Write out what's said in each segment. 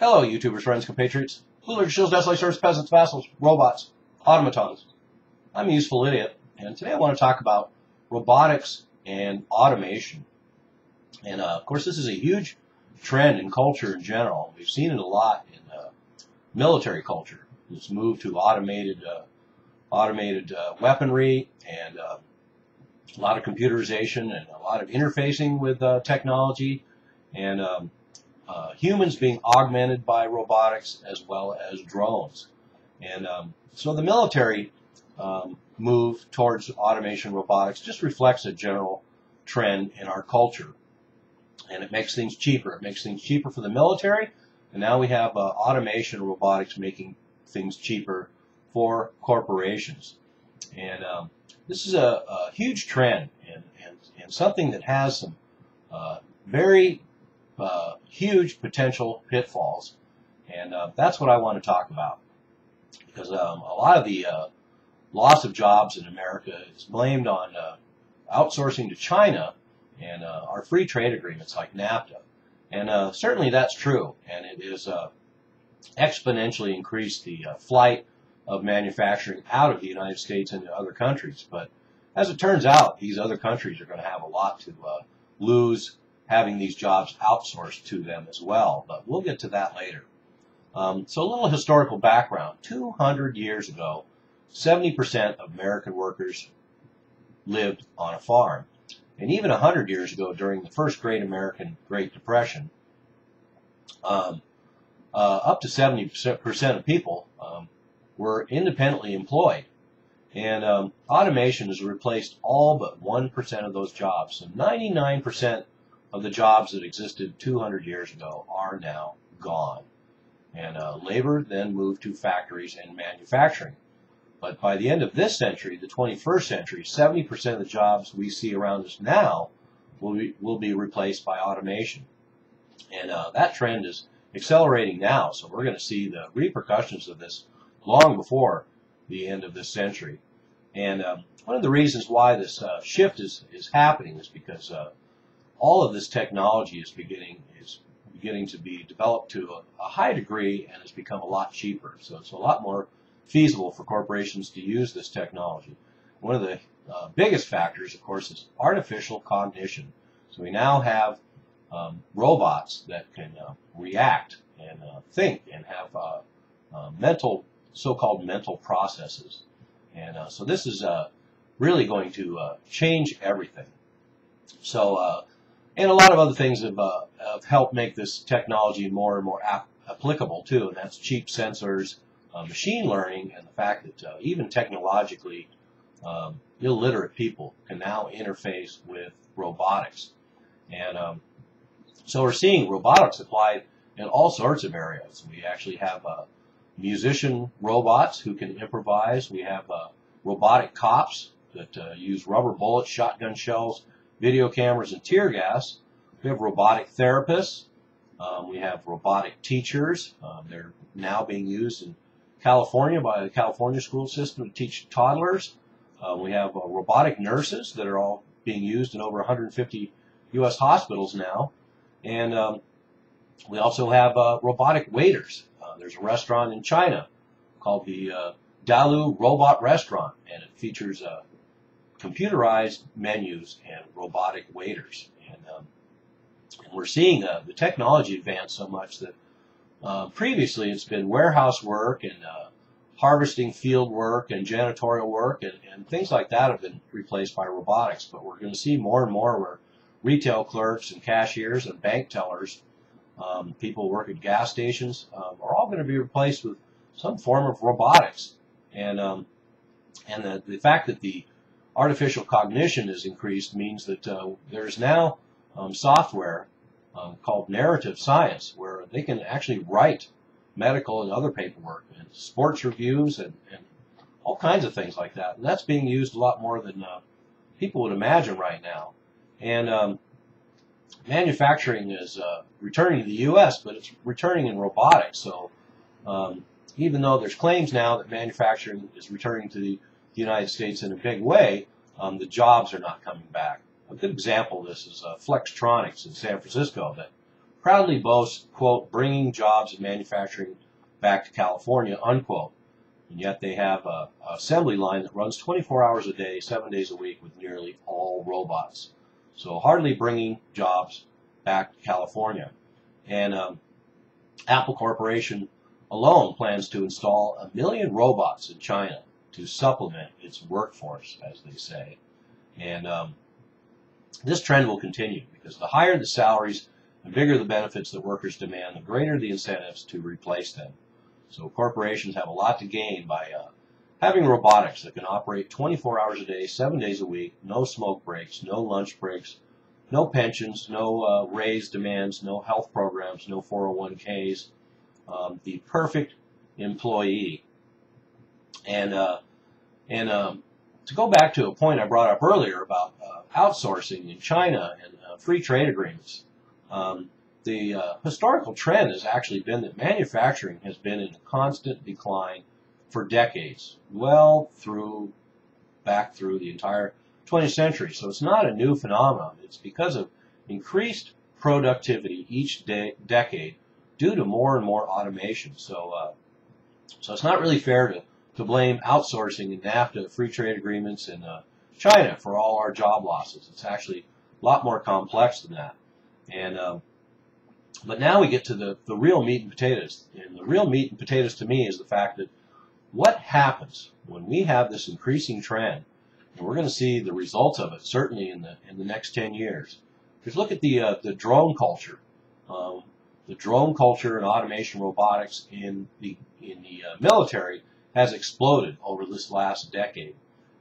Hello, YouTubers, friends, compatriots, rulers, shills, desolate serfs, peasants, vassals, robots, automatons. I'm a useful idiot, and today I want to talk about robotics and automation. And of course, this is a huge trend in culture in general. We've seen it a lot in military culture. It's moved to automated weaponry and a lot of computerization and a lot of interfacing with technology and humans being augmented by robotics as well as drones. And so the military move towards automation robotics just reflects a general trend in our culture. And it makes things cheaper. It makes things cheaper for the military. And now we have automation robotics making things cheaper for corporations. And this is a huge trend and something that has some very huge potential pitfalls. And that's what I want to talk about. Because a lot of the loss of jobs in America is blamed on outsourcing to China and our free trade agreements like NAFTA. And certainly that's true. And it is exponentially increased the flight of manufacturing out of the United States into other countries. But as it turns out, these other countries are going to have a lot to lose having these jobs outsourced to them as well. But we'll get to that later. So a little historical background. 200 years ago, 70% of American workers lived on a farm. And even 100 years ago, during the first Great Depression, up to 70% of people were independently employed. And automation has replaced all but 1% of those jobs. So 99% of the jobs that existed 200 years ago are now gone. And labor then moved to factories and manufacturing. But by the end of this century, the 21st century, 70% of the jobs we see around us now will be replaced by automation. And that trend is accelerating now, so we're going to see the repercussions of this long before the end of this century. And one of the reasons why this shift is happening is because all of this technology is beginning to be developed to a high degree and has become a lot cheaper. So it's a lot more feasible for corporations to use this technology. One of the biggest factors, of course, is artificial cognition. So we now have robots that can react and think and have so-called mental processes. And so this is really going to change everything. So, and a lot of other things have helped make this technology more and more applicable too, and that's cheap sensors, machine learning, and the fact that even technologically illiterate people can now interface with robotics. And so we're seeing robotics applied in all sorts of areas. We actually have musician robots who can improvise. We have robotic cops that use rubber bullets, shotgun shells, video cameras, and tear gas. We have robotic therapists. We have robotic teachers. They're now being used in California by the California school system to teach toddlers. We have robotic nurses that are all being used in over 150 U.S. hospitals now. And we also have robotic waiters. There's a restaurant in China called the Dalu Robot Restaurant, and it features computerized menus and robotic waiters. And we're seeing the technology advance so much that previously it's been warehouse work and harvesting field work and janitorial work and things like that have been replaced by robotics. But we're going to see more and more where retail clerks and cashiers and bank tellers, people who work at gas stations, are all going to be replaced with some form of robotics. And the fact that the artificial cognition has increased means that there's now software called narrative science where they can actually write medical and other paperwork and sports reviews and all kinds of things like that. And that's being used a lot more than people would imagine right now. And manufacturing is returning to the U.S., but it's returning in robotics. So even though there's claims now that manufacturing is returning to the United States in a big way, the jobs are not coming back. A good example of this is Flextronics in San Francisco that proudly boasts, quote, bringing jobs and manufacturing back to California, unquote. And yet they have a assembly line that runs 24 hours a day, 7 days a week with nearly all robots. So hardly bringing jobs back to California. And Apple Corporation alone plans to install 1 million robots in China to supplement its workforce, as they say. And this trend will continue because the higher the salaries, the bigger the benefits that workers demand, the greater the incentives to replace them. So corporations have a lot to gain by having robotics that can operate 24 hours a day, 7 days a week, no smoke breaks, no lunch breaks, no pensions, no raise demands, no health programs, no 401ks, the perfect employee. And to go back to a point I brought up earlier about outsourcing in China and free trade agreements, the historical trend has actually been that manufacturing has been in a constant decline for decades, back through the entire 20th century. So it's not a new phenomenon. It's because of increased productivity each decade due to more and more automation. So it's not really fair to blame outsourcing and NAFTA free trade agreements in China for all our job losses. It's actually a lot more complex than that. And but now we get to the real meat and potatoes. And the real meat and potatoes to me is the fact that what happens when we have this increasing trend, and we're going to see the results of it certainly in the next 10 years. Because look at the drone culture. The drone culture and automation robotics in the military has exploded over this last decade.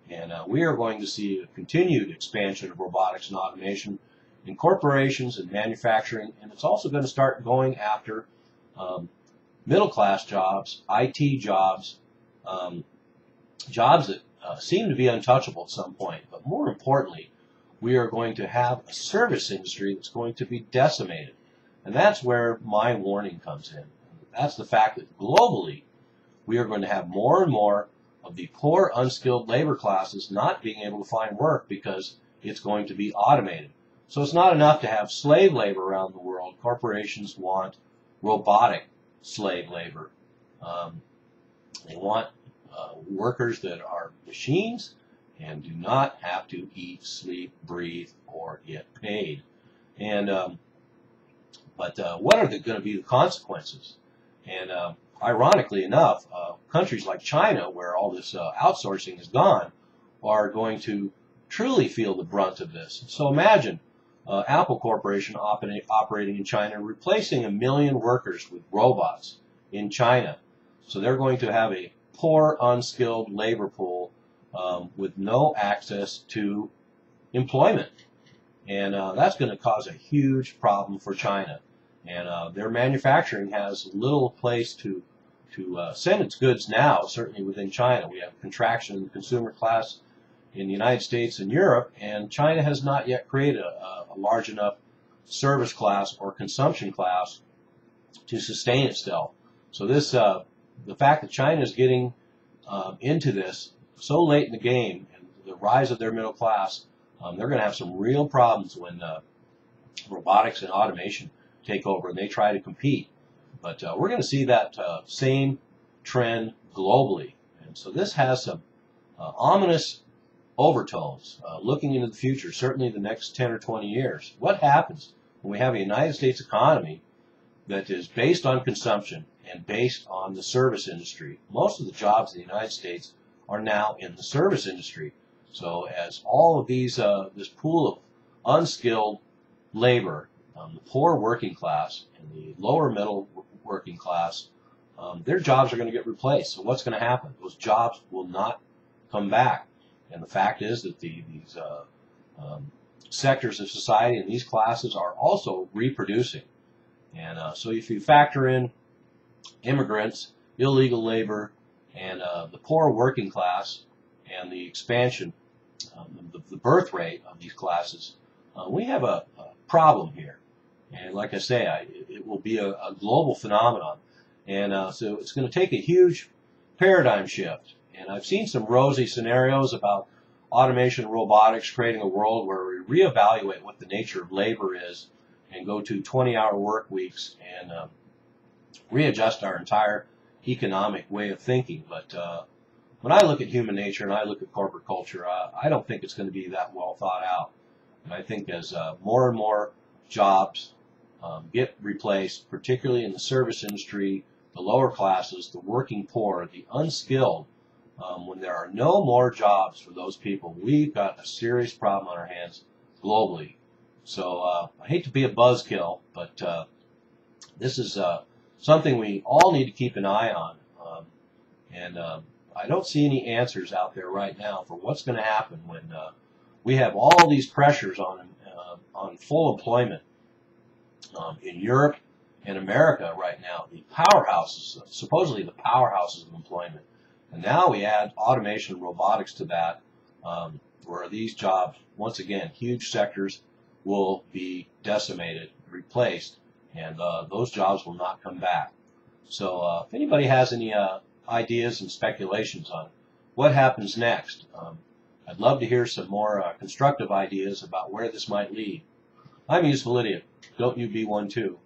And we are going to see a continued expansion of robotics and automation in corporations and manufacturing, and it's also going to start going after middle-class jobs, IT jobs, jobs that seem to be untouchable at some point. But more importantly, we are going to have a service industry that's going to be decimated. And that's where my warning comes in. That's the fact that globally, we are going to have more and more of the poor, unskilled labor classes not being able to find work because it's going to be automated. So it's not enough to have slave labor around the world. Corporations want robotic slave labor. They want workers that are machines and do not have to eat, sleep, breathe, or get paid. And but what are going to be the consequences? And ironically enough, countries like China, where all this outsourcing is gone, are going to truly feel the brunt of this. So imagine Apple Corporation operating in China, replacing 1 million workers with robots in China. So they're going to have a poor, unskilled labor pool with no access to employment. And that's going to cause a huge problem for China. And their manufacturing has little place to send its goods now, certainly within China. We have contraction in the consumer class in the United States and Europe, and China has not yet created a large enough service class or consumption class to sustain itself. So this, the fact that China is getting into this so late in the game, and the rise of their middle class, they're going to have some real problems when robotics and automation take over and they try to compete. But we're going to see that same trend globally. And so this has some ominous overtones looking into the future, certainly the next 10 or 20 years. What happens when we have a United States economy that is based on consumption and based on the service industry? Most of the jobs in the United States are now in the service industry. So as all of these, this pool of unskilled labor, the poor working class and the lower middle working class, their jobs are going to get replaced. So what's going to happen? Those jobs will not come back. And the fact is that these sectors of society and these classes are also reproducing. And so if you factor in immigrants, illegal labor, and the poor working class, and the expansion, the birth rate of these classes, we have a problem here. And like I say, it will be a global phenomenon. And so it's going to take a huge paradigm shift. And I've seen some rosy scenarios about automation and robotics creating a world where we reevaluate what the nature of labor is and go to 20-hour work weeks and readjust our entire economic way of thinking. But when I look at human nature and I look at corporate culture, I don't think it's going to be that well thought out. And I think as more and more jobs get replaced, particularly in the service industry, the lower classes, the working poor, the unskilled, when there are no more jobs for those people, we've got a serious problem on our hands globally. So I hate to be a buzzkill, but this is something we all need to keep an eye on. And I don't see any answers out there right now for what's going to happen when we have all these pressures on full employment in Europe and America right now. The powerhouses, supposedly the powerhouses of employment. And now we add automation and robotics to that, where these jobs, once again, huge sectors will be decimated, replaced, and those jobs will not come back. So if anybody has any ideas and speculations on what happens next, I'd love to hear some more constructive ideas about where this might lead. I'm a useful idiot. Don't you be one too.